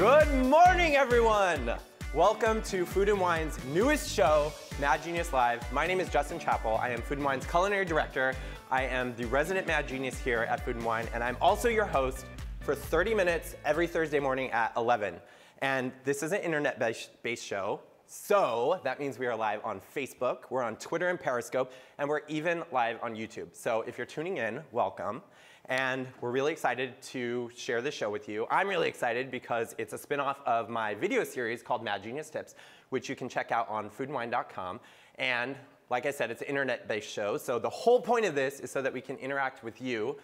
Good morning, everyone! Welcome to Food & Wine's newest show, Mad Genius Live. My name is Justin Chapple. I am Food & Wine's culinary director. I am the resident Mad Genius here at Food & Wine, and I'm also your host for 30 minutes every Thursday morning at 11. And this is an internet-based show, so that means we are live on Facebook, we're on Twitter and Periscope, and we're even live on YouTube. So if you're tuning in, welcome. And we're really excited to share this show with you. I'm really excited because it's a spin-off of my video series called Mad Genius Tips, which you can check out on foodandwine.com. And like I said, it's an internet-based show. So the whole point of this is so that we can interact with you,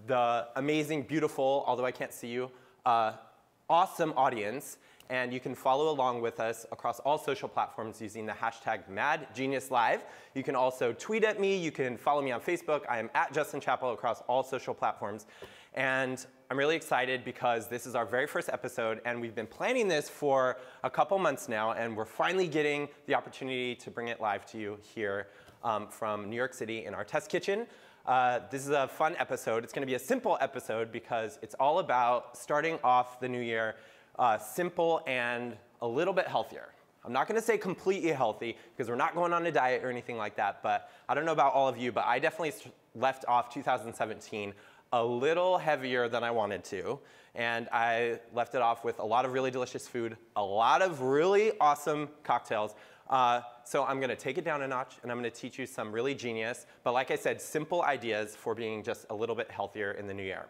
the amazing, beautiful, although I can't see you, awesome audience. And you can follow along with us across all social platforms using the hashtag MadGeniusLive. You can also tweet at me. You can follow me on Facebook. I am at Justin Chapple across all social platforms. And I'm really excited because this is our very first episode, and we've been planning this for a couple months now, and we're finally getting the opportunity to bring it live to you here from New York City in our test kitchen. This is a fun episode. It's going to be a simple episode because it's all about starting off the new year simple and a little bit healthier. I'm not going to say completely healthy because we're not going on a diet or anything like that, but I don't know about all of you, but I definitely left off 2017 a little heavier than I wanted to, and I left it off with a lot of really delicious food, a lot of really awesome cocktails. So I'm going to take it down a notch, and I'm going to teach you some really genius, but like I said, simple ideas for being just a little bit healthier in the new year.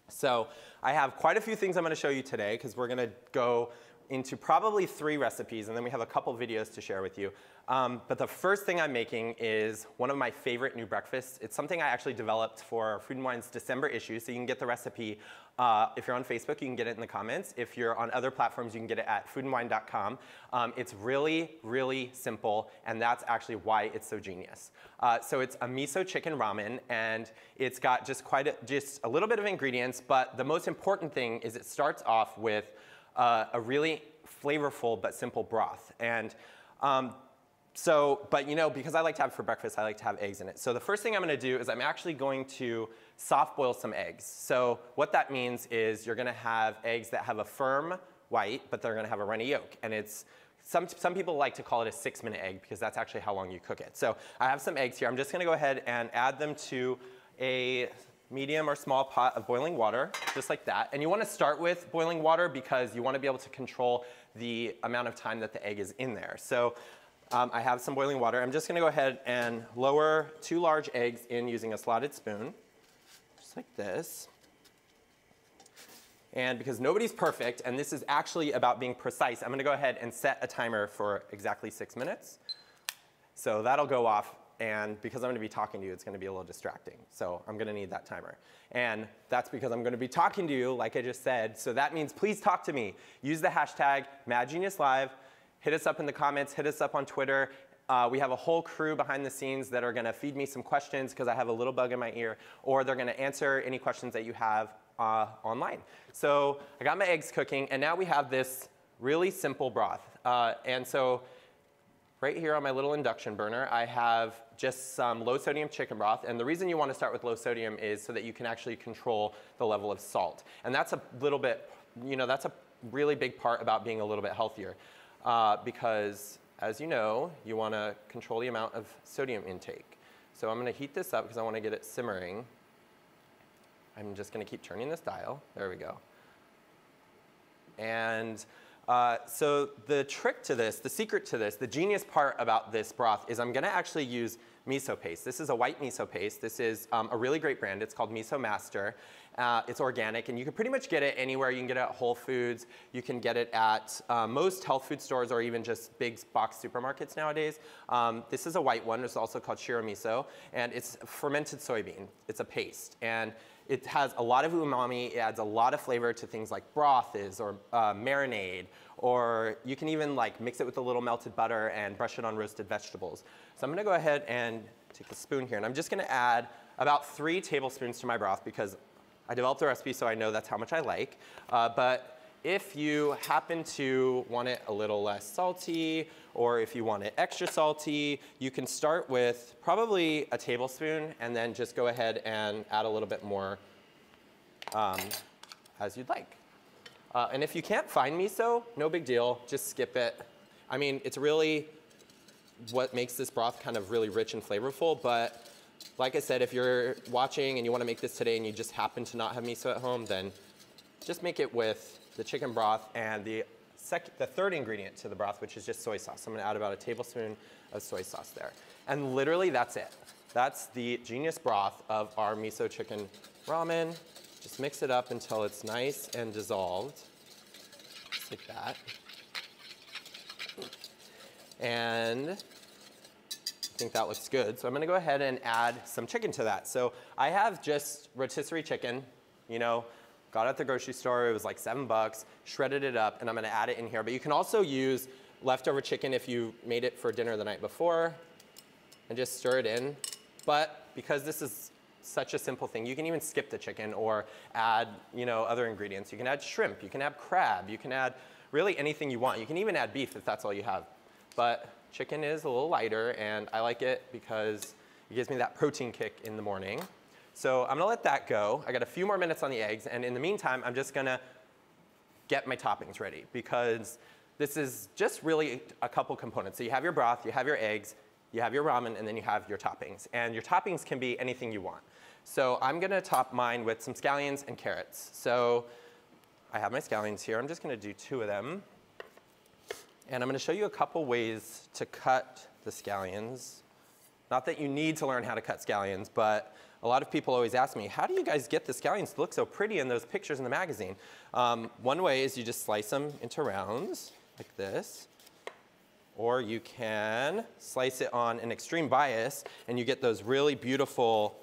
So I have quite a few things I'm going to show you today because we're going to go into probably 3 recipes, and then we have a couple videos to share with you. But the first thing I'm making is one of my favorite new breakfasts. It's something I actually developed for Food & Wine's December issue, so you can get the recipe. If you're on Facebook, you can get it in the comments. If you're on other platforms, you can get it at foodandwine.com. It's really, really simple, and that's actually why it's so genius. So it's a miso chicken ramen, and it's got just just a little bit of ingredients, but the most important thing is it starts off with a really flavorful but simple broth. And but you know, because I like to have for breakfast, I like to have eggs in it. So the first thing I'm going to do is I'm actually going to soft boil some eggs. So what that means is you're going to have eggs that have a firm white, but they're going to have a runny yolk. And it's some people like to call it a 6-minute egg because that's actually how long you cook it. So I have some eggs here. I'm just going to go ahead and add them to a medium or small pot of boiling water, just like that. And you want to start with boiling water because you want to be able to control the amount of time that the egg is in there. So I have some boiling water. I'm just going to go ahead and lower 2 large eggs in using a slotted spoon, just like this. And because nobody's perfect, and this is actually about being precise, I'm going to go ahead and set a timer for exactly 6 minutes. So that'll go off. And because I'm going to be talking to you, it's going to be a little distracting. So I'm going to need that timer. And that's because I'm going to be talking to you, like I just said. So that means please talk to me. Use the hashtag MadGeniusLive. Hit us up in the comments. Hit us up on Twitter. We have a whole crew behind the scenes that are going to feed me some questions because I have a little bug in my ear. Or they're going to answer any questions that you have online. So I got my eggs cooking. And now we have this really simple broth. And so right here on my little induction burner, I have just some low sodium chicken broth. And the reason you want to start with low sodium is so that you can actually control the level of salt. And that's a little bit, you know, that's a really big part about being a little bit healthier. Because as you know, you want to control the amount of sodium intake. So I'm going to heat this up because I want to get it simmering. I'm just going to keep turning this dial. There we go. And so the trick to this, the secret to this, the genius part about this broth is I'm going to actually use miso paste. This is a white miso paste. This is a really great brand. It's called Miso Master. It's organic, and you can pretty much get it anywhere. You can get it at Whole Foods. You can get it at most health food stores or even just big box supermarkets nowadays. This is a white one. It's also called shiro miso, and it's fermented soybean. It's a paste, and it has a lot of umami. It adds a lot of flavor to things like broth or marinade, or you can even like mix it with a little melted butter and brush it on roasted vegetables. So I'm going to go ahead and take a spoon here, and I'm just going to add about 3 tablespoons to my broth because I developed the recipe so I know that's how much I like. But if you happen to want it a little less salty, or if you want it extra salty, you can start with probably a tablespoon and then just go ahead and add a little bit more as you'd like. And if you can't find miso, no big deal, just skip it. I mean, it's really what makes this broth kind of really rich and flavorful, but like I said, if you're watching and you want to make this today and you just happen to not have miso at home, then just make it with the chicken broth and the third ingredient to the broth, which is just soy sauce. I'm gonna add about a tablespoon of soy sauce there. And literally that's it. That's the genius broth of our miso chicken ramen. Just mix it up until it's nice and dissolved, just like that. And I think that looks good. So I'm gonna go ahead and add some chicken to that. So I have just rotisserie chicken, you know, got it at the grocery store, it was like $7, shredded it up, and I'm gonna add it in here. But you can also use leftover chicken if you made it for dinner the night before, and just stir it in. But because this is such a simple thing, you can even skip the chicken or add, you know, other ingredients. You can add shrimp, you can add crab, you can add really anything you want. You can even add beef if that's all you have. But chicken is a little lighter, and I like it because it gives me that protein kick in the morning. So I'm gonna let that go. I got a few more minutes on the eggs, and in the meantime, I'm just gonna get my toppings ready, because this is just really a couple components. So you have your broth, you have your eggs, you have your ramen, and then you have your toppings. And your toppings can be anything you want. So I'm gonna top mine with some scallions and carrots. So I have my scallions here. I'm just gonna do 2 of them. And I'm gonna show you a couple ways to cut the scallions. Not that you need to learn how to cut scallions, but a lot of people always ask me, how do you guys get the scallions to look so pretty in those pictures in the magazine? One way is you just slice them into rounds, like this. Or you can slice it on an extreme bias, and you get those really beautiful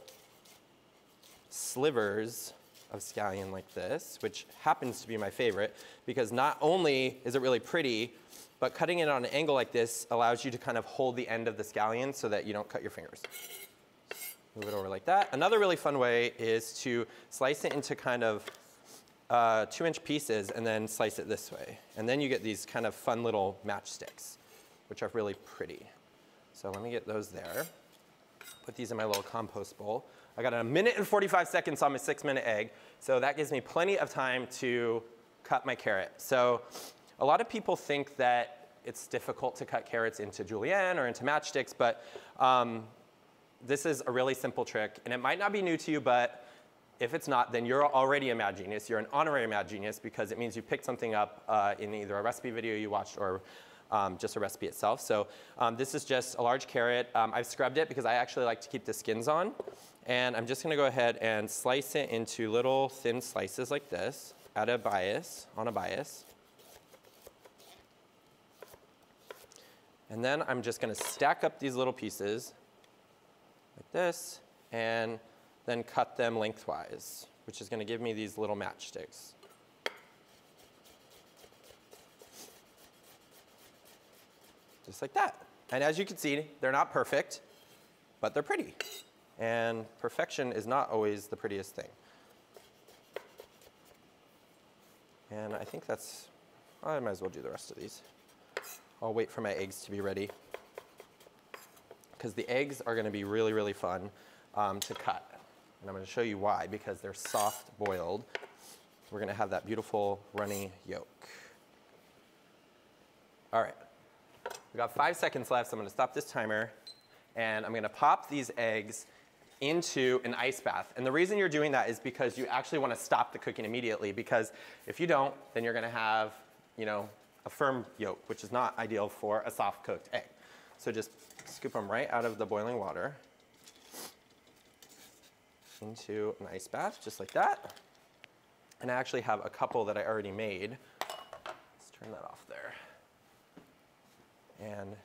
slivers of scallion like this, which happens to be my favorite, because not only is it really pretty, but cutting it on an angle like this allows you to kind of hold the end of the scallion so that you don't cut your fingers. Move it over like that. Another really fun way is to slice it into kind of 2-inch pieces and then slice it this way. And then you get these kind of fun little matchsticks, which are really pretty. So let me get those there. Put these in my little compost bowl. I got 1 minute and 45 seconds on my 6-minute egg, so that gives me plenty of time to cut my carrot. So a lot of people think that it's difficult to cut carrots into julienne or into matchsticks, but this is a really simple trick, and it might not be new to you, but if it's not, then you're already a Mad Genius. You're an honorary Mad Genius, because it means you picked something up in either a recipe video you watched or just a recipe itself. So this is just a large carrot. I've scrubbed it because I actually like to keep the skins on. And I'm just gonna go ahead and slice it into little thin slices like this, at a bias, on a bias. And then I'm just gonna stack up these little pieces like this, and then cut them lengthwise, which is gonna give me these little matchsticks. Just like that. And as you can see, they're not perfect, but they're pretty. And perfection is not always the prettiest thing. And I think that's, I might as well do the rest of these. I'll wait for my eggs to be ready, because the eggs are gonna be really, really fun to cut. And I'm gonna show you why, because they're soft boiled. We're gonna have that beautiful runny yolk. All right, we got 5 seconds left, so I'm gonna stop this timer, and I'm gonna pop these eggs into an ice bath. And the reason you're doing that is because you actually wanna stop the cooking immediately, because if you don't, then you're gonna have, you know, a firm yolk, which is not ideal for a soft cooked egg. So just scoop them right out of the boiling water into an ice bath, just like that. And I actually have a couple that I already made. Let's turn that off there. And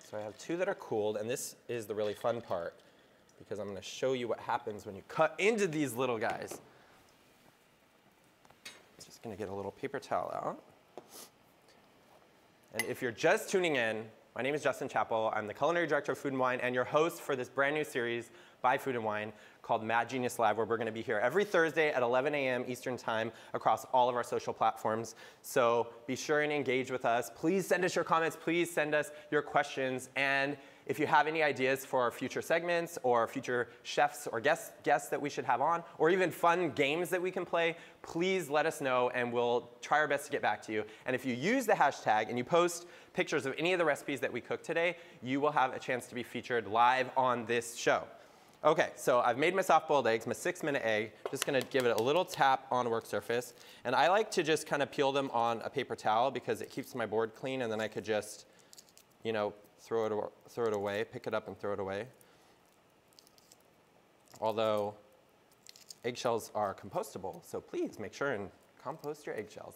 so I have 2 that are cooled, and this is the really fun part, because I'm gonna show you what happens when you cut into these little guys. Just gonna get a little paper towel out. And if you're just tuning in, my name is Justin Chapple. I'm the culinary director of Food and Wine and your host for this brand new series, by Food and Wine called Mad Genius Live, where we're going to be here every Thursday at 11 a.m. Eastern Time across all of our social platforms. So be sure and engage with us. Please send us your comments. Please send us your questions. And if you have any ideas for future segments or future chefs or guests that we should have on, or even fun games that we can play, please let us know and we'll try our best to get back to you. And if you use the hashtag and you post pictures of any of the recipes that we cooked today, you will have a chance to be featured live on this show. Okay, so I've made my soft-boiled eggs, my 6-minute egg. Just gonna give it a little tap on a work surface. And I like to just kind of peel them on a paper towel because it keeps my board clean, and then I could just, you know, throw it away, pick it up and throw it away. Although eggshells are compostable, so please make sure and compost your eggshells.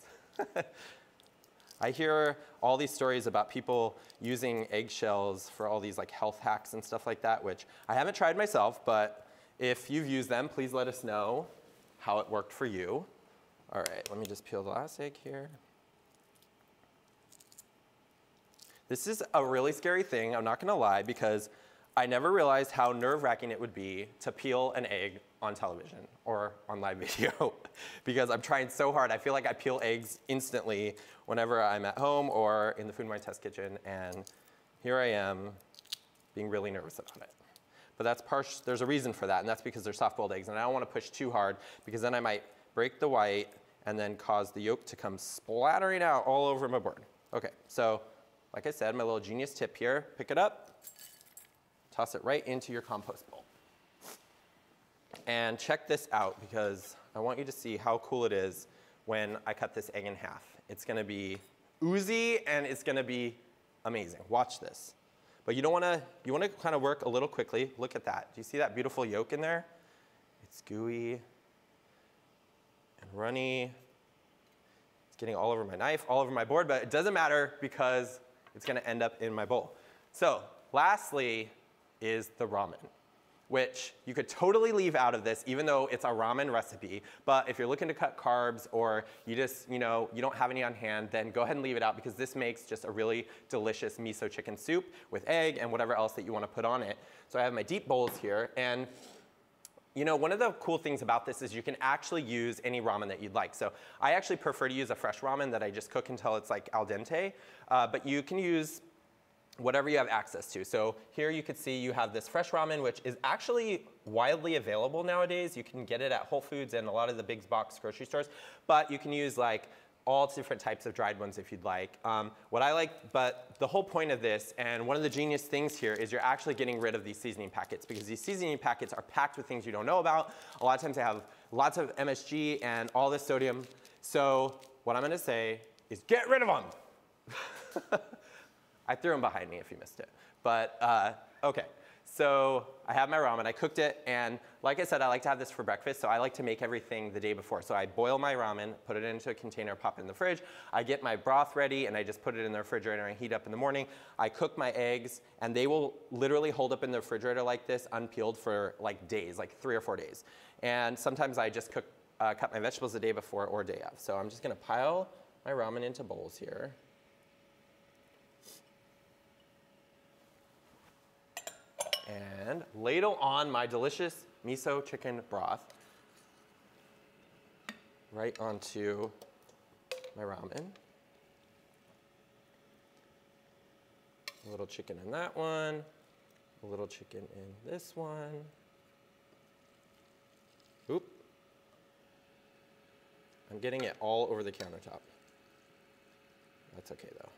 I hear all these stories about people using eggshells for all these like health hacks and stuff like that, which I haven't tried myself, but if you've used them, please let us know how it worked for you. All right, let me just peel the last egg here. This is a really scary thing, I'm not gonna lie, because I never realized how nerve-wracking it would be to peel an egg on television or on live video because I'm trying so hard. I feel like I peel eggs instantly whenever I'm at home or in the Food and Wine test kitchen, and here I am being really nervous about it. But there's a reason for that, and that's because they're soft-boiled eggs, and I don't wanna push too hard because then I might break the white and then cause the yolk to come splattering out all over my board. Okay, so like I said, my little genius tip here, pick it up, toss it right into your compost bowl. And check this out because I want you to see how cool it is when I cut this egg in half. It's gonna be oozy and it's gonna be amazing. Watch this. But you wanna kind of work a little quickly. Look at that. Do you see that beautiful yolk in there? It's gooey and runny. It's getting all over my knife, all over my board, but it doesn't matter because it's gonna end up in my bowl. So lastly is the ramen, which you could totally leave out of this even though it's a ramen recipe. But if you're looking to cut carbs or you just, you don't have any on hand, then go ahead and leave it out because this makes just a really delicious miso chicken soup with egg and whatever else that you wanna put on it. So I have my deep bowls here, and one of the cool things about this is you can actually use any ramen that you'd like. So I actually prefer to use a fresh ramen that I just cook until it's like al dente, but you can use whatever you have access to. So here you could see you have this fresh ramen, which is actually widely available nowadays. You can get it at Whole Foods and a lot of the big box grocery stores, but you can use like all different types of dried ones if you'd like. What I like, but the whole point of this, and one of the genius things here is you're actually getting rid of these seasoning packets because these seasoning packets are packed with things you don't know about. A lot of times they have lots of MSG and all this sodium. So what I'm gonna say is get rid of them. I threw them behind me if you missed it. But okay, so I have my ramen, I cooked it, and like I said, I like to have this for breakfast, so I like to make everything the day before. So I boil my ramen, put it into a container, pop it in the fridge. I get my broth ready, and I just put it in the refrigerator and heat up in the morning. I cook my eggs, and they will literally hold up in the refrigerator like this, unpeeled for like days, like 3 or 4 days. And sometimes I just cut my vegetables the day before or day of. So I'm just gonna pile my ramen into bowls here. And ladle on my delicious miso chicken broth right onto my ramen. A little chicken in that one, a little chicken in this one. Oop. I'm getting it all over the countertop. That's okay though.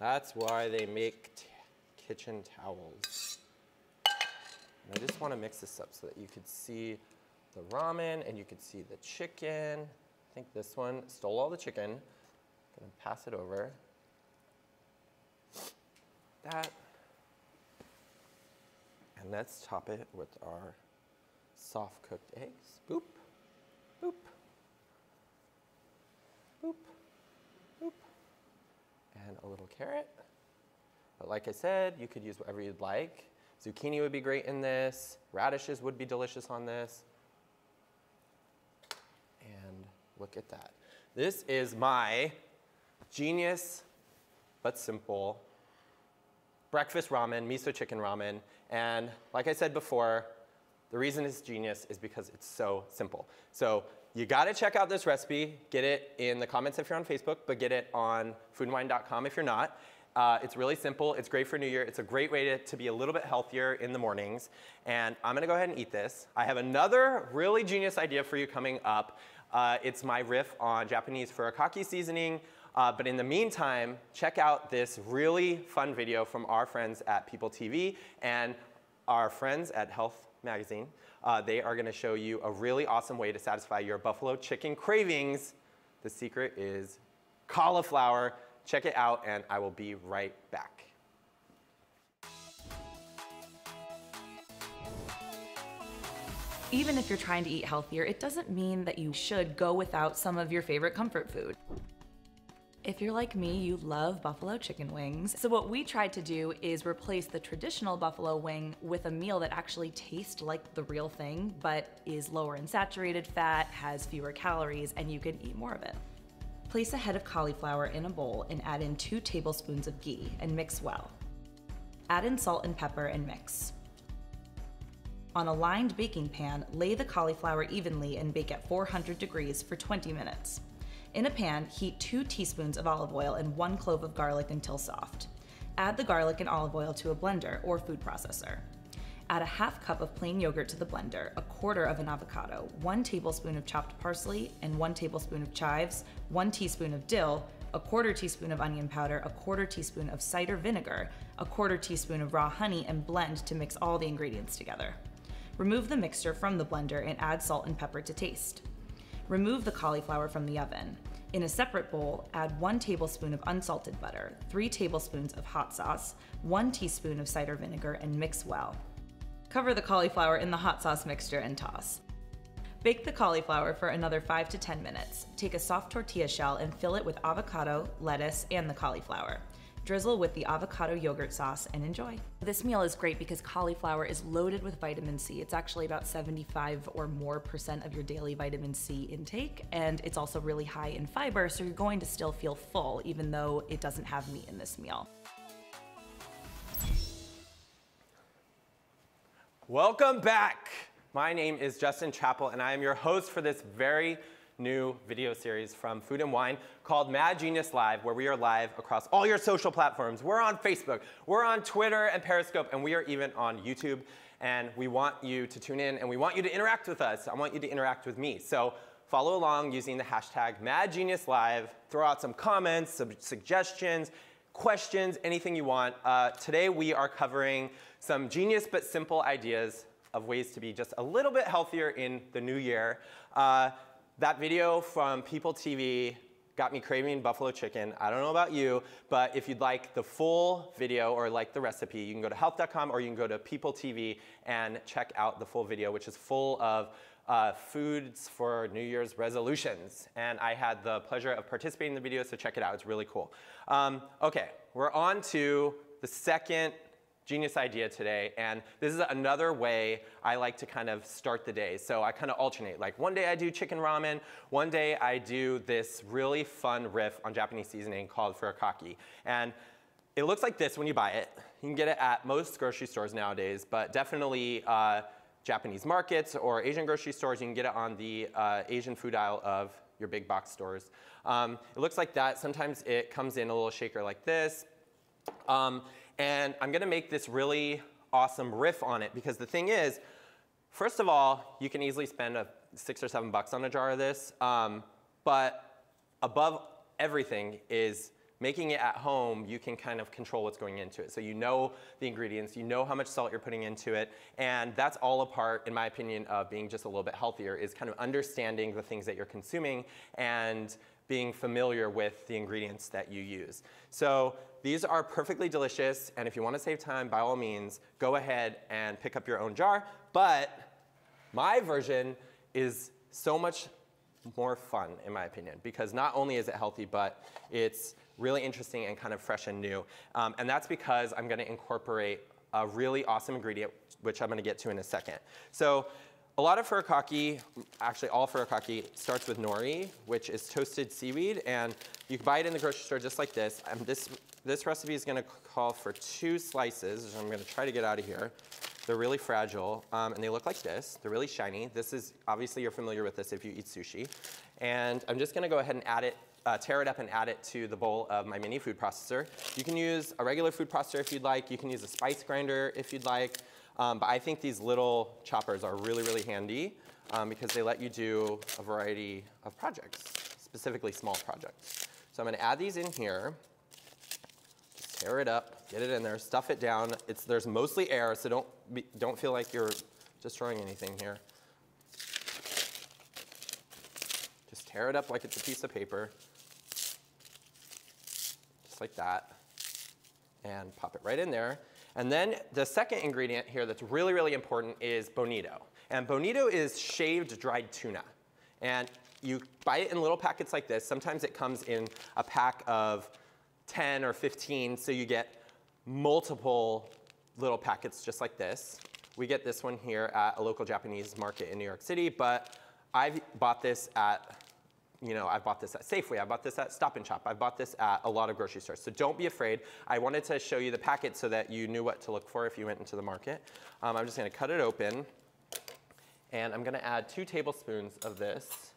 That's why they make kitchen towels. And I just want to mix this up so that you could see the ramen and you could see the chicken. I think this one stole all the chicken. I'm gonna pass it over. That. And let's top it with our soft cooked eggs. Boop, boop, boop, boop. And a little carrot. But like I said, you could use whatever you'd like. Zucchini would be great in this. Radishes would be delicious on this. And look at that. This is my genius but simple breakfast ramen, miso chicken ramen. And like I said before, the reason it's genius is because it's so simple. So you gotta check out this recipe. Get it in the comments if you're on Facebook, but get it on foodandwine.com if you're not. It's really simple. It's great for New Year. It's a great way to be a little bit healthier in the mornings. And I'm gonna go ahead and eat this. I have another really genius idea for you coming up. It's my riff on Japanese Furikake seasoning. But in the meantime, check out this really fun video from our friends at People TV and our friends at Health Magazine. They are gonna show you a really awesome way to satisfy your buffalo chicken cravings. The secret is cauliflower. Check it out, and I will be right back. Even if you're trying to eat healthier, it doesn't mean that you should go without some of your favorite comfort food. If you're like me, you love buffalo chicken wings. So what we tried to do is replace the traditional buffalo wing with a meal that actually tastes like the real thing, but is lower in saturated fat, has fewer calories, and you can eat more of it. Place a head of cauliflower in a bowl and add in 2 tablespoons of ghee and mix well. Add in salt and pepper and mix. On a lined baking pan, lay the cauliflower evenly and bake at 400 degrees for 20 minutes. In a pan, heat 2 teaspoons of olive oil and 1 clove of garlic until soft. Add the garlic and olive oil to a blender or food processor. Add a half cup of plain yogurt to the blender, a quarter of an avocado, 1 tablespoon of chopped parsley and 1 tablespoon of chives, 1 teaspoon of dill, a quarter teaspoon of onion powder, a quarter teaspoon of cider vinegar, a quarter teaspoon of raw honey, and blend to mix all the ingredients together. Remove the mixture from the blender and add salt and pepper to taste. Remove the cauliflower from the oven. In a separate bowl, add 1 tablespoon of unsalted butter, 3 tablespoons of hot sauce, 1 teaspoon of cider vinegar, and mix well. Cover the cauliflower in the hot sauce mixture and toss. Bake the cauliflower for another 5 to 10 minutes. Take a soft tortilla shell and fill it with avocado, lettuce, and the cauliflower. Drizzle with the avocado yogurt sauce and enjoy. This meal is great because cauliflower is loaded with vitamin C. It's actually about 75% or more of your daily vitamin C intake, and it's also really high in fiber, so you're going to still feel full even though it doesn't have meat in this meal. Welcome back. My name is Justin Chapple, and I am your host for this very new video series from Food and Wine called Mad Genius Live, where we are live across all your social platforms. We're on Facebook, we're on Twitter and Periscope, and we are even on YouTube. And we want you to tune in, and we want you to interact with us. I want you to interact with me. So follow along using the hashtag MadGeniusLive. Throw out some comments, some suggestions, questions, anything you want. Today we are covering some genius but simple ideas of ways to be just a little bit healthier in the new year. That video from People TV got me craving buffalo chicken. I don't know about you, but if you'd like the full video or like the recipe, you can go to health.com or you can go to People TV and check out the full video, which is full of foods for New Year's resolutions. And I had the pleasure of participating in the video, so check it out. It's really cool. Okay, we're on to the second genius idea today, and this is another way I like to kind of start the day. So I kind of alternate. Like one day I do chicken ramen, one day I do this really fun riff on Japanese seasoning called Furikake. And it looks like this when you buy it. You can get it at most grocery stores nowadays, but definitely Japanese markets or Asian grocery stores. You can get it on the Asian food aisle of your big box stores. It looks like that. Sometimes it comes in a little shaker like this. And I'm gonna make this really awesome riff on it because the thing is, first of all, you can easily spend $6 or $7 on a jar of this, but above everything is making it at home, you can kind of control what's going into it. So you know the ingredients, you know how much salt you're putting into it, and that's all a part, in my opinion, of being just a little bit healthier, is kind of understanding the things that you're consuming and being familiar with the ingredients that you use. So these are perfectly delicious, and if you want to save time, by all means, go ahead and pick up your own jar. But my version is so much more fun, in my opinion, because not only is it healthy, but it's really interesting and kind of fresh and new. And that's because I'm going to incorporate a really awesome ingredient, which I'm going to get to in a second. So A lot of furikake, actually all furikake, starts with nori, which is toasted seaweed, and you can buy it in the grocery store just like this. This recipe is gonna call for 2 slices, which I'm gonna try to get out of here. They're really fragile, and they look like this. They're really shiny. This is, obviously you're familiar with this if you eat sushi. And I'm just gonna go ahead and add it, tear it up and add it to the bowl of my mini food processor. You can use a regular food processor if you'd like. You can use a spice grinder if you'd like. But I think these little choppers are really, really handy because they let you do a variety of projects, specifically small projects. So I'm gonna add these in here. Just tear it up, get it in there, stuff it down. There's mostly air, so don't feel like you're destroying anything here. Just tear it up like it's a piece of paper. Just like that. And pop it right in there. And then the second ingredient here that's really, really important is bonito. And bonito is shaved dried tuna. And you buy it in little packets like this. Sometimes it comes in a pack of 10 or 15, so you get multiple little packets just like this. We get this one here at a local Japanese market in New York City, but I've bought this at I've bought this at Safeway, I bought this at Stop and Shop, I bought this at a lot of grocery stores. So don't be afraid. I wanted to show you the packet so that you knew what to look for if you went into the market. I'm just gonna cut it open, and I'm gonna add 2 tablespoons of this.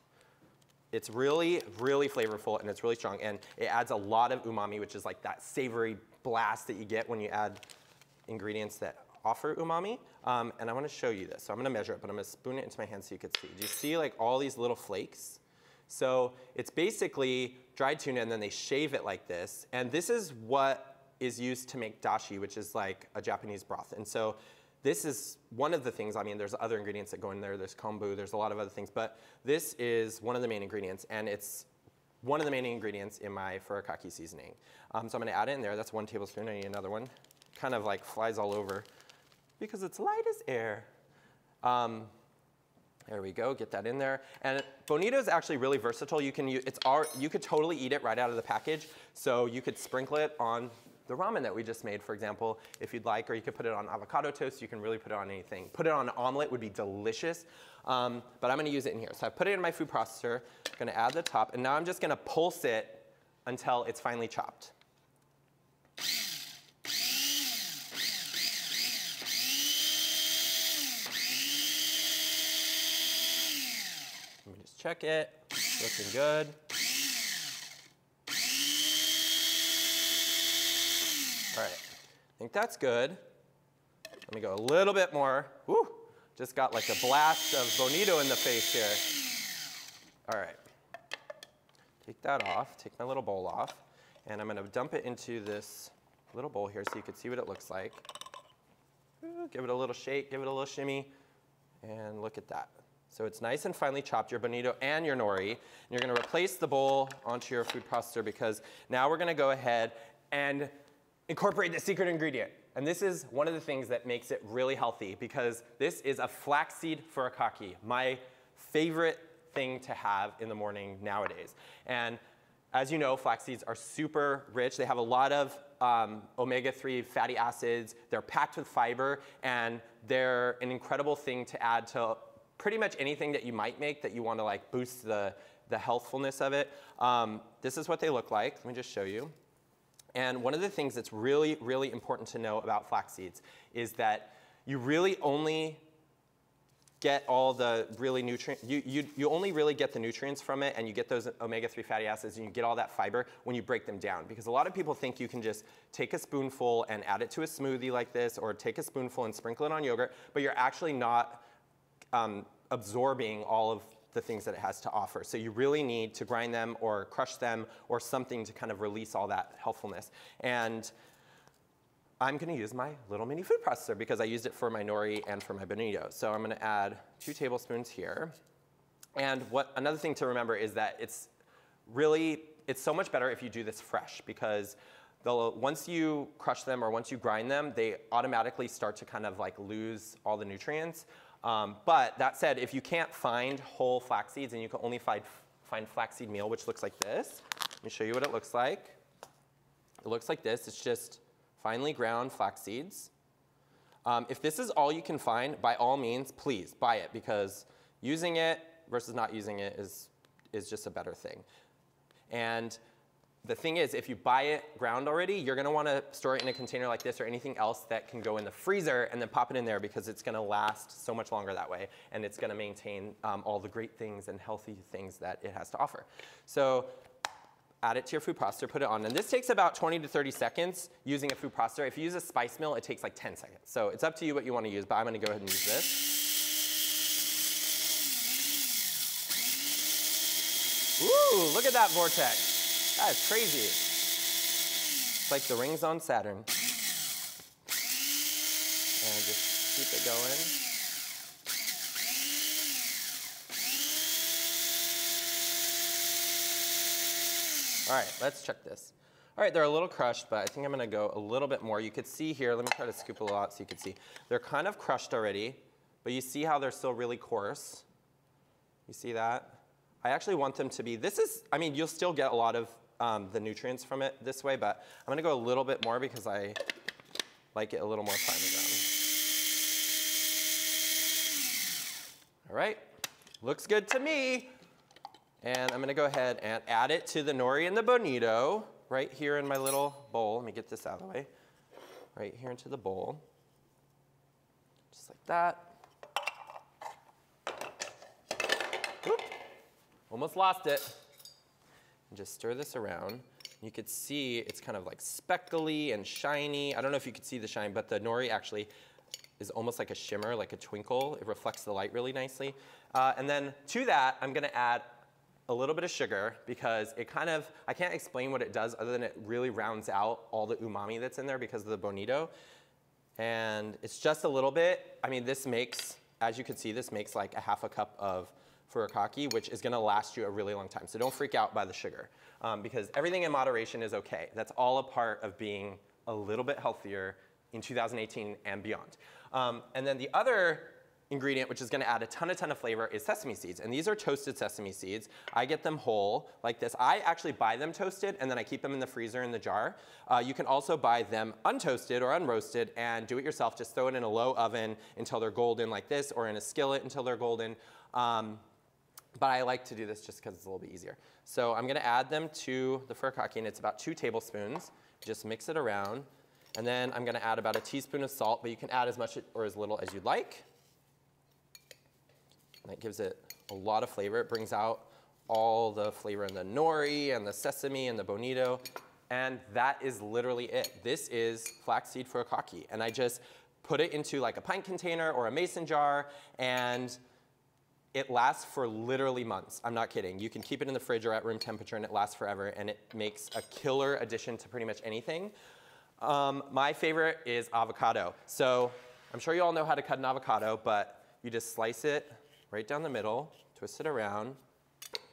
It's really, really flavorful, and it's really strong, and it adds a lot of umami, which is like that savory blast that you get when you add ingredients that offer umami. And I wanna show you this. So I'm gonna measure it, but I'm gonna spoon it into my hand so you can see. Do you see like all these little flakes? So it's basically dried tuna, and then they shave it like this. And this is what is used to make dashi, which is like a Japanese broth. And so this is one of the things. I mean, there's other ingredients that go in there. There's kombu, there's a lot of other things. But this is one of the main ingredients, and it's one of the main ingredients in my furikake seasoning. So I'm gonna add it in there. That's 1 tablespoon. I need another one. Kind of like flies all over because it's light as air. There we go, get that in there. And bonito is actually really versatile. You could totally eat it right out of the package. So you could sprinkle it on the ramen that we just made, for example, if you'd like, or you could put it on avocado toast. You can really put it on anything. Put it on an omelet would be delicious, but I'm gonna use it in here. So I put it in my food processor, gonna add the top, and now I'm just gonna pulse it until it's finely chopped. Let me just check it, looking good. All right, I think that's good. Let me go a little bit more. Woo, just got like a blast of bonito in the face here. All right, take that off, take my little bowl off, and I'm gonna dump it into this little bowl here so you can see what it looks like. Give it a little shake, give it a little shimmy, and look at that. So it's nice and finely chopped, your bonito and your nori. And you're gonna replace the bowl onto your food processor because now we're gonna go ahead and incorporate the secret ingredient. And this is one of the things that makes it really healthy because this is a flaxseed furikake, my favorite thing to have in the morning nowadays. And as you know, flax seeds are super rich. They have a lot of omega-3 fatty acids. They're packed with fiber, and they're an incredible thing to add to pretty much anything that you might make that you want to like boost the healthfulness of it. This is what they look like. Let me just show you. And one of the things that's really, really important to know about flax seeds is that you really only get all the really nutrients, you only really get the nutrients from it, and you get those omega-3 fatty acids, and you get all that fiber when you break them down. Because a lot of people think you can just take a spoonful and add it to a smoothie like this, or take a spoonful and sprinkle it on yogurt, but you're actually not absorbing all of the things that it has to offer. So you really need to grind them or crush them or something to kind of release all that healthfulness. And I'm gonna use my little mini food processor because I used it for my nori and for my bonito. So I'm gonna add 2 tablespoons here. And another thing to remember is that it's so much better if you do this fresh because once you crush them or once you grind them, they automatically start to kind of like lose all the nutrients. But that said, if you can't find whole flax seeds and you can only find flaxseed meal, which looks like this, let me show you what it looks like. It looks like this. It's just finely ground flax seeds. If this is all you can find, by all means, please buy it, because using it versus not using it is just a better thing. And the thing is, if you buy it ground already, you're gonna wanna store it in a container like this or anything else that can go in the freezer and then pop it in there, because it's gonna last so much longer that way, and it's gonna maintain all the great things and healthy things that it has to offer. So add it to your food processor, put it on. And this takes about 20 to 30 seconds using a food processor. If you use a spice mill, it takes like 10 seconds. So it's up to you what you wanna use, but I'm gonna go ahead and use this. Ooh, look at that vortex. That is crazy. It's like the rings on Saturn. And just keep it going. All right, let's check this. All right, they're a little crushed, but I think I'm gonna go a little bit more. You could see here, let me try to scoop a little out so you can see. They're kind of crushed already, but you see how they're still really coarse? You see that? I actually want them to be, I mean, you'll still get a lot of the nutrients from it this way, but I'm gonna go a little bit more because I like it a little more fine ground. All right, looks good to me. And I'm gonna go ahead and add it to the nori and the bonito right here in my little bowl. Let me get this out of the way. Right here into the bowl, just like that. Oop. Almost lost it. And just stir this around. You could see it's kind of like speckly and shiny. I don't know if you could see the shine, but the nori actually is almost like a shimmer, like a twinkle. It reflects the light really nicely. And then to that, I'm gonna add a little bit of sugar, because it kind of, I can't explain what it does other than it really rounds out all the umami that's in there because of the bonito. And it's just a little bit. I mean, this makes, as you can see, this makes like a half a cup of furikake, which is gonna last you a really long time. So don't freak out by the sugar, because everything in moderation is okay. That's all a part of being a little bit healthier in 2018 and beyond. And then the other ingredient, which is gonna add a ton of flavor, is sesame seeds. And these are toasted sesame seeds. I get them whole like this. I actually buy them toasted and then I keep them in the freezer in the jar. You can also buy them untoasted or unroasted and do it yourself. Just throw it in a low oven until they're golden like this, or in a skillet until they're golden. But I like to do this just because it's a little bit easier. So I'm gonna add them to the furikake, and it's about 2 tablespoons. Just mix it around. And then I'm gonna add about a teaspoon of salt, but you can add as much or as little as you'd like. And that gives it a lot of flavor. It brings out all the flavor in the nori and the sesame and the bonito. And that is literally it. This is flaxseed furikake. And I just put it into like a pint container or a mason jar, and it lasts for literally months. I'm not kidding. You can keep it in the fridge or at room temperature and it lasts forever, and it makes a killer addition to pretty much anything. My favorite is avocado. So I'm sure you all know how to cut an avocado, but you just slice it right down the middle, twist it around,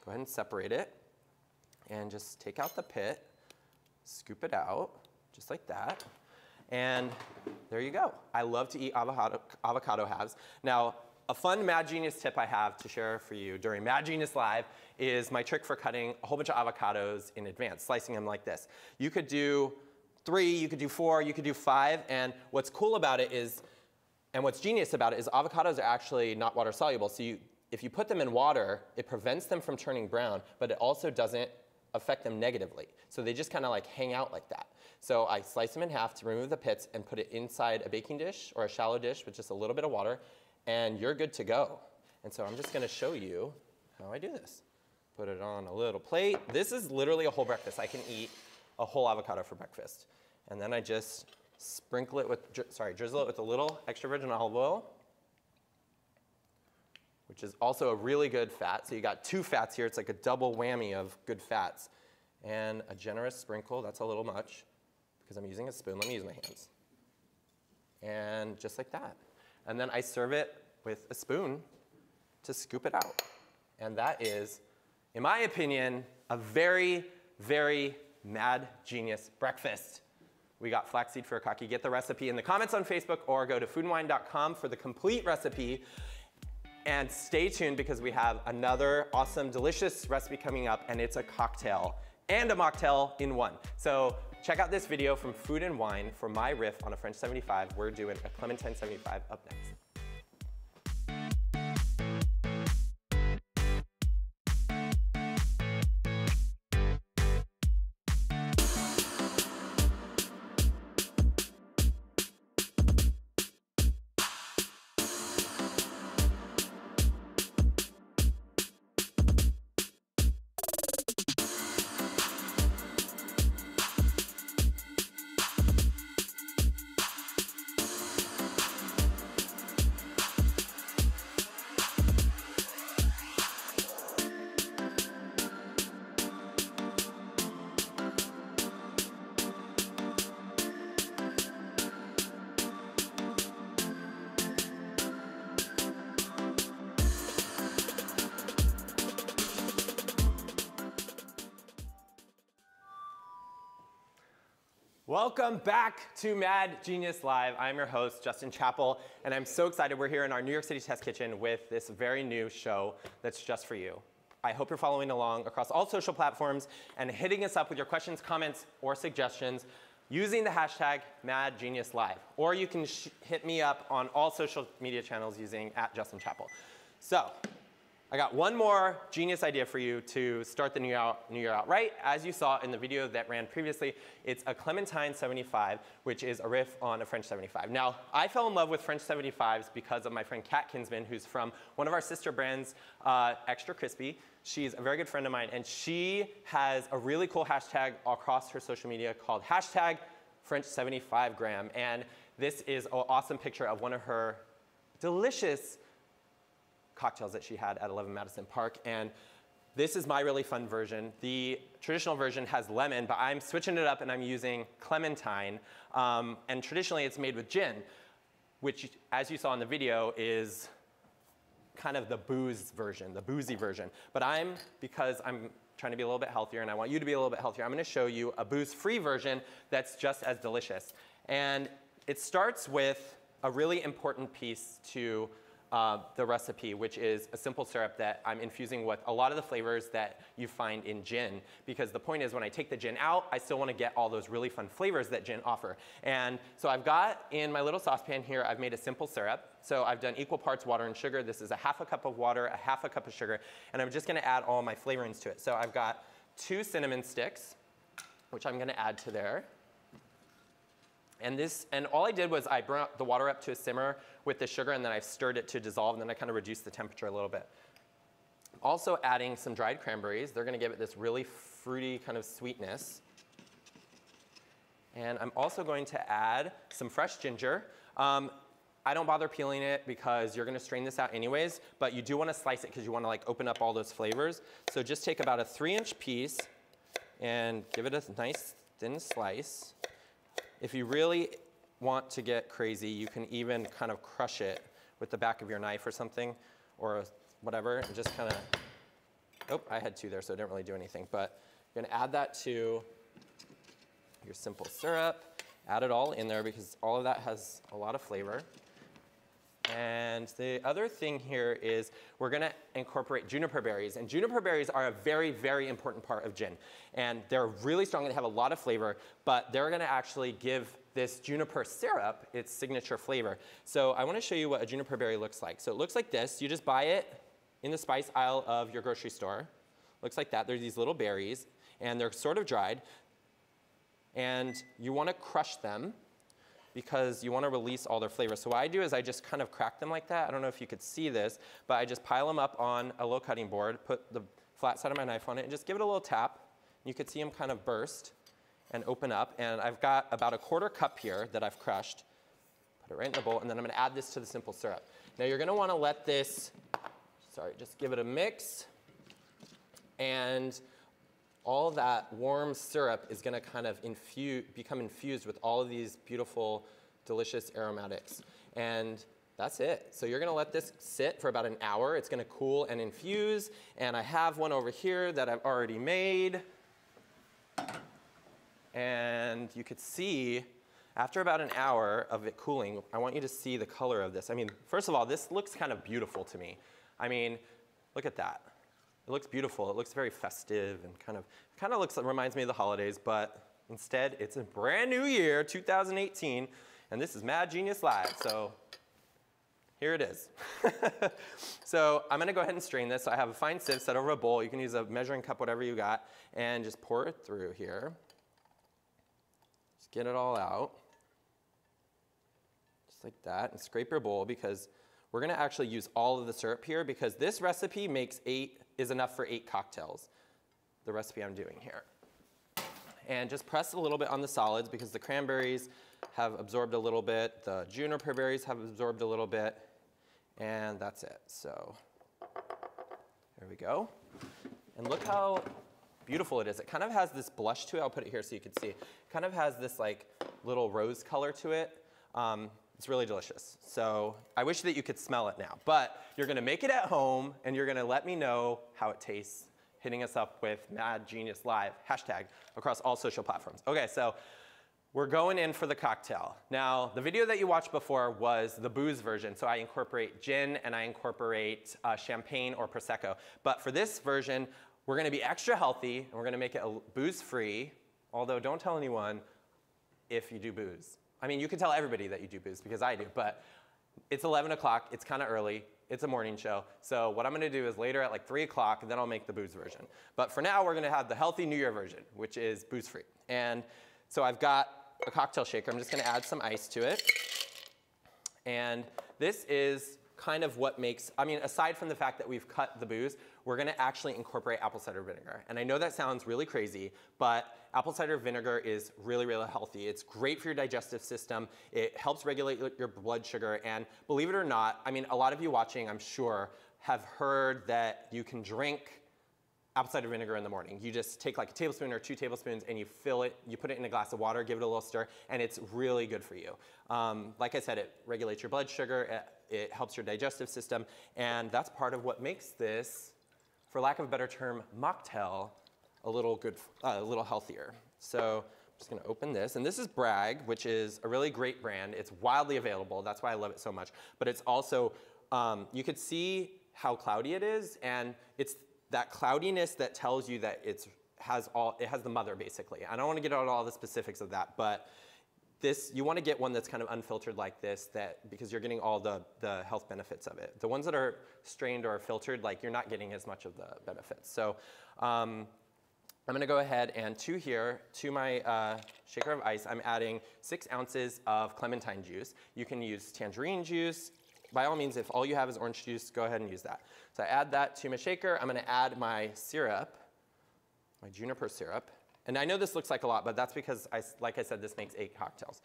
go ahead and separate it, and just take out the pit, scoop it out, just like that. And there you go. I love to eat avocado halves. Now, a fun Mad Genius tip I have to share for you during Mad Genius Live is my trick for cutting a whole bunch of avocados in advance, slicing them like this. You could do 3, you could do 4, you could do 5, and what's cool about it is, and what's genius about it is avocados are actually not water soluble, so if you put them in water, it prevents them from turning brown, but it also doesn't affect them negatively. So they just kind of like hang out like that. So I slice them in half to remove the pits and put it inside a baking dish or a shallow dish with just a little bit of water, and you're good to go. And so I'm just gonna show you how I do this. Put it on a little plate. This is literally a whole breakfast. I can eat a whole avocado for breakfast. And then I just sprinkle it with, drizzle it with a little extra virgin olive oil, which is also a really good fat. So you got 2 fats here. It's like a double whammy of good fats. And a generous sprinkle, that's a little much, because I'm using a spoon. Let me use my hands. And just like that. And then I serve it with a spoon to scoop it out. And that is, in my opinion, a very, very mad genius breakfast. We got flaxseed furikake. Get the recipe in the comments on Facebook, or go to foodandwine.com for the complete recipe. And stay tuned, because we have another awesome, delicious recipe coming up, and it's a cocktail and a mocktail in one. So check out this video from Food and Wine for my riff on a French 75. We're doing a Clementine 75 up next. Welcome back to Mad Genius Live. I'm your host, Justin Chapple, and I'm so excited we're here in our New York City test kitchen with this very new show that's just for you. I hope you're following along across all social platforms and hitting us up with your questions, comments, or suggestions using the hashtag MadGeniusLive. Or you can hit me up on all social media channels using @JustinChapple. So, I got one more genius idea for you to start the new year out right. As you saw in the video that ran previously, it's a Clementine 75, which is a riff on a French 75. Now, I fell in love with French 75s because of my friend Kat Kinsman, who's from one of our sister brands, Extra Crispy. She's a very good friend of mine, and she has a really cool hashtag across her social media called hashtag French 75gram. And this is an awesome picture of one of her delicious cocktails that she had at 11 Madison Park, and this is my really fun version. The traditional version has lemon, but I'm switching it up and I'm using Clementine, and traditionally it's made with gin, which, as you saw in the video, is kind of the booze version, the boozy version. But because I'm trying to be a little bit healthier and I want you to be a little bit healthier, I'm gonna show you a booze-free version that's just as delicious. And it starts with a really important piece to the recipe, which is a simple syrup that I'm infusing with a lot of the flavors that you find in gin. Because the point is, when I take the gin out, I still want to get all those really fun flavors that gin offer. And so I've got in my little saucepan here, I've made a simple syrup. So I've done equal parts water and sugar. This is a ½ cup of water, a ½ cup of sugar, and I'm just going to add all my flavorings to it. So I've got 2 cinnamon sticks, which I'm going to add to there. And all I did was I brought the water up to a simmer with the sugar, and then I stirred it to dissolve, and then I kind of reduced the temperature a little bit. Also adding some dried cranberries. They're going to give it this really fruity kind of sweetness. And I'm also going to add some fresh ginger. I don't bother peeling it because you're going to strain this out anyways, but you do want to slice it because you want to like open up all those flavors. So just take about a 3-inch piece and give it a nice thin slice. If you really want to get crazy, you can even kind of crush it with the back of your knife or something, or whatever, and just kind of, oh, I had 2 there, so it didn't really do anything. But you're gonna add that to your simple syrup, add it all in there because all of that has a lot of flavor. And the other thing here is we're gonna incorporate juniper berries. And juniper berries are a very, very important part of gin. And they're really strong, they have a lot of flavor, but they're gonna actually give this juniper syrup its signature flavor. So I wanna show you what a juniper berry looks like. So it looks like this. You just buy it in the spice aisle of your grocery store. Looks like that. They're these little berries, and they're sort of dried. And you wanna crush them because you want to release all their flavor. So what I do is I just kind of crack them like that. I don't know if you could see this, but I just pile them up on a little cutting board, put the flat side of my knife on it, and just give it a little tap. You could see them kind of burst and open up. And I've got about a 1/4 cup here that I've crushed. Put it right in the bowl, and then I'm going to add this to the simple syrup. Now you're going to want to let this, just give it a mix. And all that warm syrup is going to kind of become infused with all of these beautiful, delicious aromatics. And that's it. So you're going to let this sit for about an hour. It's going to cool and infuse. And I have one over here that I've already made. And you could see, after about an hour of it cooling, I want you to see the color of this. I mean, first of all, this looks kind of beautiful to me. I mean, look at that. It looks beautiful. It looks very festive and kind of reminds me of the holidays, but Instead, it's a brand new year, 2018, and this is Mad Genius Live, so here it is. So I'm gonna go ahead and strain this. So I have a fine sieve set over a bowl. You can use a measuring cup, whatever you got, and just pour it through here. Just get it all out. Just like that, and scrape your bowl because we're gonna actually use all of the syrup here because this recipe is enough for 8 cocktails, the recipe I'm doing here. And just press a little bit on the solids because the cranberries have absorbed a little bit, the juniper berries have absorbed a little bit, and that's it. So there we go. And look how beautiful it is. It kind of has this blush to it. I'll put it here so you can see. It kind of has this like little rose color to it. It's really delicious. So I wish that you could smell it now, but you're gonna make it at home and you're gonna let me know how it tastes, hitting us up with Mad Genius Live, hashtag, across all social platforms. Okay, so we're going in for the cocktail. Now, the video that you watched before was the booze version, so I incorporate gin and I incorporate champagne or Prosecco. But for this version, we're gonna be extra healthy and we're gonna make it booze-free, although don't tell anyone if you do booze. I mean, you can tell everybody that you do booze because I do, but it's 11 o'clock, it's kind of early, it's a morning show. So what I'm gonna do is later at like 3 o'clock, then I'll make the booze version. But for now, we're gonna have the healthy New Year version, which is booze-free. And so I've got a cocktail shaker. I'm just gonna add some ice to it. And this is kind of what makes, I mean, aside from the fact that we've cut the booze, we're gonna actually incorporate apple cider vinegar. And I know that sounds really crazy, but apple cider vinegar is really, really healthy. It's great for your digestive system. It helps regulate your blood sugar. And believe it or not, I mean, a lot of you watching, I'm sure, have heard that you can drink apple cider vinegar in the morning. You just take like a tablespoon or 2 tablespoons and you fill it, you put it in a glass of water, give it a little stir, and it's really good for you. Like I said, it regulates your blood sugar, it helps your digestive system, and that's part of what makes this, for lack of a better term, mocktail a little healthier. So I'm just gonna open this, and this is Bragg, which is a really great brand. It's wildly available, that's why I love it so much, but it's also, you could see how cloudy it is, and it's that cloudiness that tells you that it has the mother basically. I don't want to get into all the specifics of that, but you want to get one that's kind of unfiltered like this, because you're getting all the health benefits of it. The ones that are strained or filtered, like you're not getting as much of the benefits. So I'm going to go ahead and to my shaker of ice, I'm adding 6 ounces of Clementine juice. You can use tangerine juice. By all means, if all you have is orange juice, go ahead and use that. So I add that to my shaker. I'm gonna add my syrup, my juniper syrup. And I know this looks like a lot, but that's because, like I said, this makes 8 cocktails.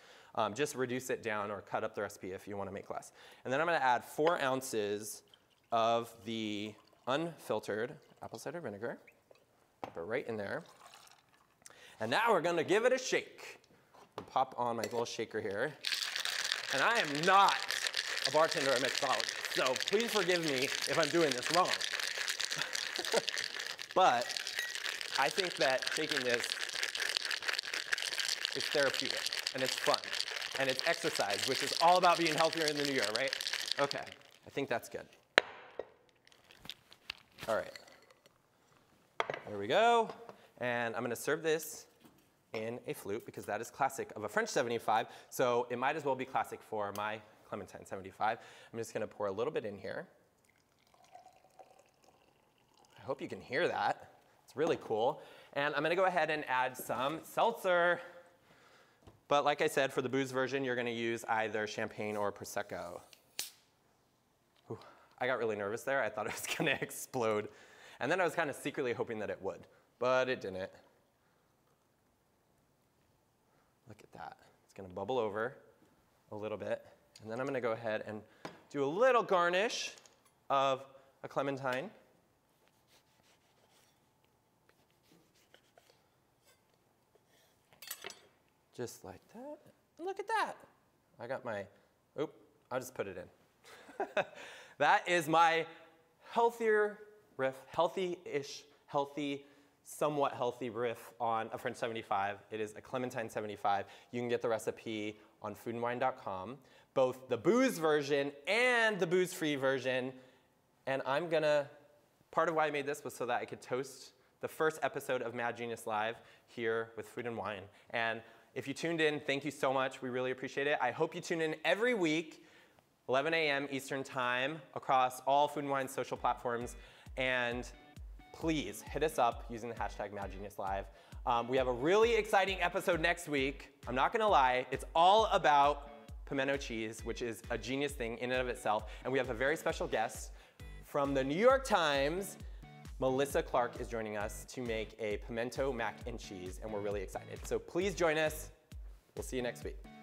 Just reduce it down or cut up the recipe if you wanna make less. And then I'm gonna add 4 ounces of the unfiltered apple cider vinegar. Put it right in there. And now we're gonna give it a shake. I'll pop on my little shaker here. And I am not a bartender or a mixologist, so please forgive me if I'm doing this wrong. But I think that shaking this is therapeutic, and it's fun, and it's exercise, which is all about being healthier in the new year, right? Okay, I think that's good. All right, there we go. And I'm gonna serve this in a flute because that is classic of a French 75, so it might as well be classic for my Clementine 75. I'm just gonna pour a little bit in here. I hope you can hear that. It's really cool. And I'm gonna go ahead and add some seltzer. But like I said, for the booze version, you're gonna use either champagne or Prosecco. Ooh, I got really nervous there. I thought it was gonna explode. And then I was kind of secretly hoping that it would, but it didn't. Look at that. It's gonna bubble over a little bit. And then I'm gonna go ahead and do a little garnish of a Clementine. Just like that. Look at that. I got my, I'll just put it in. That is my healthier riff, healthy-ish, somewhat healthy riff on a French 75. It is a Clementine 75. You can get the recipe on foodandwine.com, both the booze version and the booze-free version. And part of why I made this was so that I could toast the first episode of Mad Genius Live here with Food and Wine. And if you tuned in, thank you so much. We really appreciate it. I hope you tune in every week, 11 a.m. Eastern Time, across all Food and Wine social platforms. And please hit us up using the hashtag MadGeniusLive. We have a really exciting episode next week. I'm not gonna lie, it's all about pimento cheese, which is a genius thing in and of itself. And we have a very special guest from the New York Times. Melissa Clark is joining us to make a pimento mac and cheese, and we're really excited. So please join us. We'll see you next week.